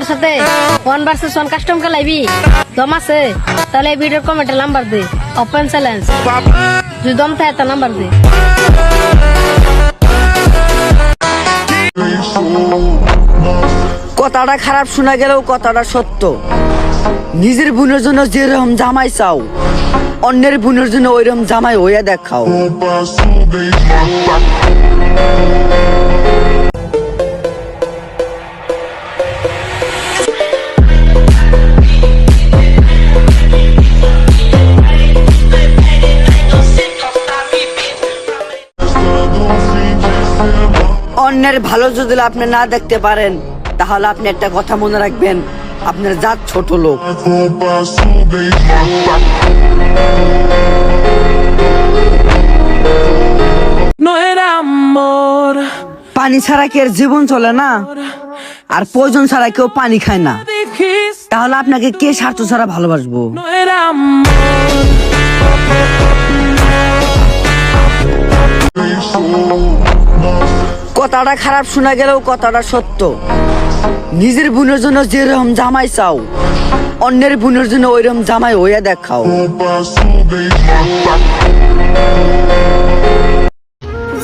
আমার সাথে 1 vs 1 custom খেলাইবি? দম আছে? তাহলে এই ভিডিওর কমেন্টে নাম্বার দে, ওপেন চ্যালেঞ্জ। যদি দম থাকে তা নাম্বার দে। কথাটা খারাপ শোনা গেলেও কথাটা সত্য। নিজের বোনের জন্য যেরকম জামাই চাও, অন্যের বোনের জন্য ওইরকম জামাই হইয়া দেখাও। অন্যের ভালো যদি আপনি না দেখতে পারেন, তাহলে আপনি একটা কথা মনে রাখবেন, আপনার জাত ছোট লোক। পানি ছাড়া কি আর জীবন চলে না? আর প্রয়োজন ছাড়া কেউ পানি খায় না। তাহলে আপনাকে কে স্বার্থ ছাড়া ভালোবাসবো? কথাটা খারাপ শোনা গেলেও কথাটা সত্য। নিজের বোনের জন্য যেরকম জামাই চাও, অন্যের বোনের জন্য ওইরকম জামাই হইয়া দেখাও।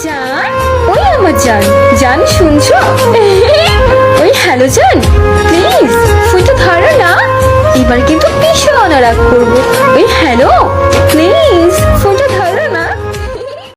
জান, ওই আমার জান, জান শুনছো? ওই হ্যালো জান, প্লিজ ফোনটা ধরো না, এবার কিন্তু ভীষণ রাগ করবো। ওই হ্যালো, প্লিজ